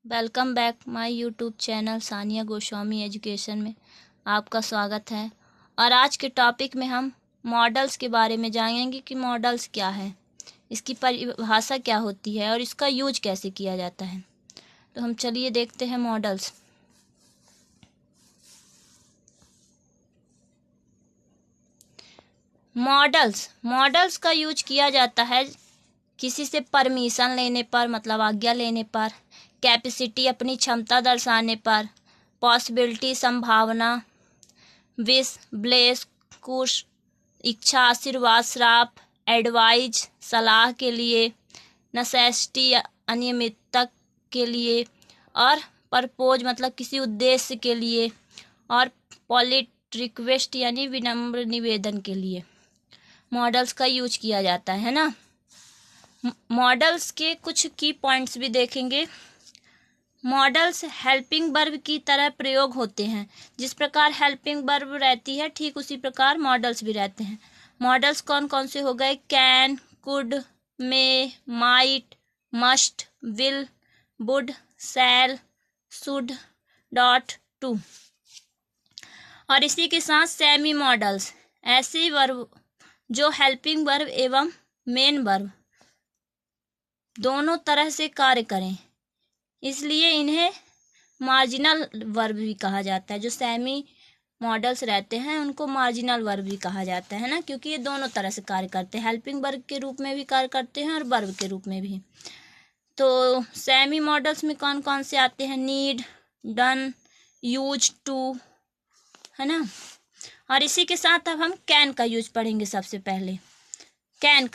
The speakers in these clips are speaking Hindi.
Welcome back my YouTube channel Sania Goswami education में आपका स्वागत है। और आज के टॉपिक में हम मॉडल्स के बारे में जानेंगे कि मॉडल्स क्या है, इसकी परिभाषा क्या होती है और इसका यूज कैसे किया जाता है। तो हम चलिए देखते हैं मॉडल्स। मॉडल्स का यूज किया जाता है किसी से परमिशन लेने पर, मतलब आज्ञा लेने पर, कैपेसिटी अपनी क्षमता दर्शाने पर, पॉसिबिलिटी संभावना, विश ब्लेस कुश इच्छा आशीर्वाद श्राप, एडवाइज सलाह के लिए, नेसेसिटी अनियमितता के लिए, और परपोज मतलब किसी उद्देश्य के लिए, और पॉलिट रिक्वेस्ट यानी विनम्र निवेदन के लिए मॉडल्स का यूज किया जाता है ना। मॉडल्स के कुछ की पॉइंट्स भी देखेंगे। मॉडल्स हेल्पिंग वर्ब की तरह प्रयोग होते हैं। जिस प्रकार हेल्पिंग वर्ब रहती है ठीक उसी प्रकार मॉडल्स भी रहते हैं। मॉडल्स कौन कौन से हो गए? Can, could, may, might, must, will, would, shall, should, ought, to. और इसी के साथ सेमी मॉडल्स ऐसे वर्ब जो हेल्पिंग वर्ब एवं मेन वर्ब दोनों तरह से कार्य करें, इसलिए इन्हें मार्जिनल वर्ब भी कहा जाता है। जो सेमी मॉडल्स रहते हैं उनको मार्जिनल वर्ब भी कहा जाता है ना, क्योंकि ये दोनों तरह से कार्य करते हैं, हेल्पिंग वर्ब के रूप में भी कार्य करते हैं और वर्ब के रूप में भी। तो सेमी मॉडल्स में कौन कौन से आते हैं? नीड, डन, यूज टू, है ना। और इसी के साथ अब हम कैन का यूज पढ़ेंगे। सबसे पहले कैन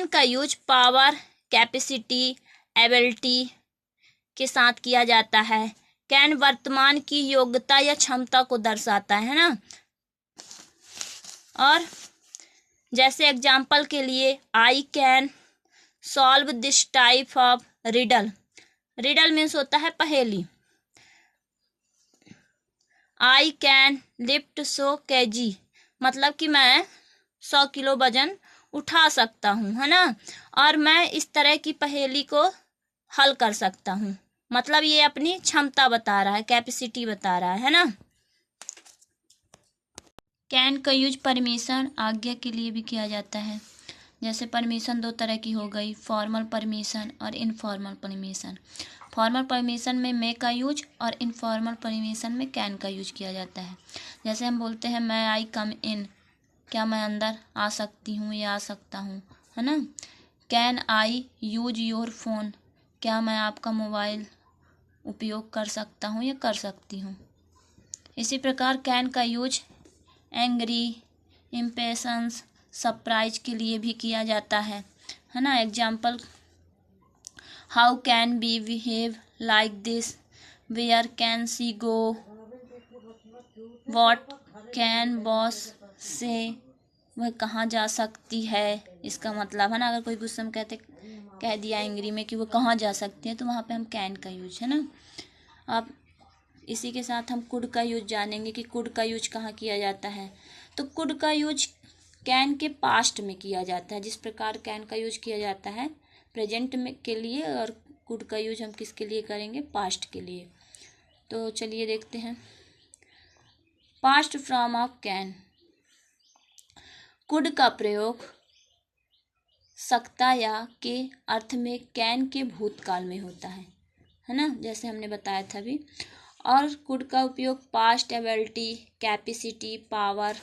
का यूज पावर, कैपेसिटी, एबिलिटी के साथ किया जाता है। कैन वर्तमान की योग्यता या क्षमता को दर्शाता है ना। और जैसे एग्जाम्पल के लिए I can solve this type of riddle. Riddle means होता है पहेली। आई कैन लिफ्ट 100 kg मतलब कि मैं 100 किलो वजन उठा सकता हूँ, है ना। और मैं इस तरह की पहेली को हल कर सकता हूँ, मतलब ये अपनी क्षमता बता रहा है, कैपेसिटी बता रहा है ना। कैन का यूज परमिशन आज्ञा के लिए भी किया जाता है। जैसे परमिशन दो तरह की हो गई, फॉर्मल परमिशन और इनफॉर्मल परमिशन। फॉर्मल परमिशन में मे का यूज और इनफॉर्मल परमिशन में कैन का यूज किया जाता है। जैसे हम बोलते हैं मैं आई कम इन, क्या मैं अंदर आ सकती हूँ या आ सकता हूँ, है ना। Can I use your phone, क्या मैं आपका मोबाइल उपयोग कर सकता हूँ या कर सकती हूँ। इसी प्रकार कैन का यूज एंग्री, इम्पेशंस, सरप्राइज के लिए भी किया जाता है ना। Example how can be behave like this, where can she go, what can boss say, वह कहाँ जा सकती है। इसका मतलब है ना, अगर कोई गुस्से में कह दिया एंग्री में कि वो कहाँ जा सकती है, तो वहाँ पे हम कैन का यूज है ना। अब इसी के साथ हम कुड का यूज जानेंगे कि कुड का यूज कहाँ किया जाता है। तो कुड का यूज कैन के पास्ट में किया जाता है। जिस प्रकार कैन का यूज किया जाता है प्रेजेंट में के लिए, और कुड का यूज हम किसके लिए करेंगे? पास्ट के लिए। तो चलिए देखते हैं। Past form of can. Could का प्रयोग सकता या के अर्थ में कैन के भूतकाल में होता है ना, जैसे हमने बताया था अभी। और कुड का उपयोग पास्ट, एबिलिटी, कैपेसिटी, पावर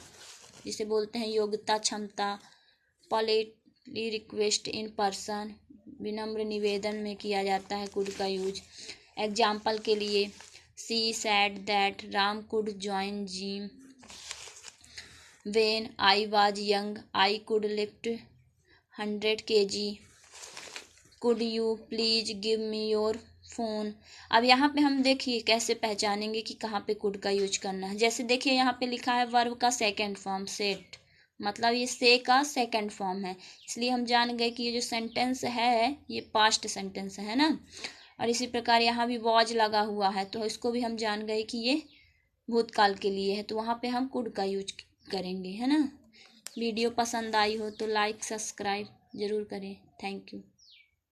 जिसे बोलते हैं योग्यता, क्षमता, पॉलिटली रिक्वेस्ट इन पर्सन, विनम्र निवेदन में किया जाता है कुड का यूज। एग्जाम्पल के लिए she said that Ram could join gym, when I was young I could lift 100 kg, could you please give me your phone. अब यहाँ पे हम देखिए कैसे पहचानेंगे कि कहाँ पे कुड का यूज करना है। जैसे देखिए यहाँ पे लिखा है वर्ब का सेकंड फॉर्म सेट, मतलब ये से का सेकंड फॉर्म है, इसलिए हम जान गए कि ये जो सेंटेंस है ये पास्ट सेंटेंस है ना। और इसी प्रकार यहाँ भी वॉज लगा हुआ है, तो इसको भी हम जान गए कि ये भूतकाल के लिए है, तो वहाँ पे हम कुड का यूज करेंगे, है ना। वीडियो पसंद आई हो तो लाइक सब्सक्राइब ज़रूर करें। Thank you.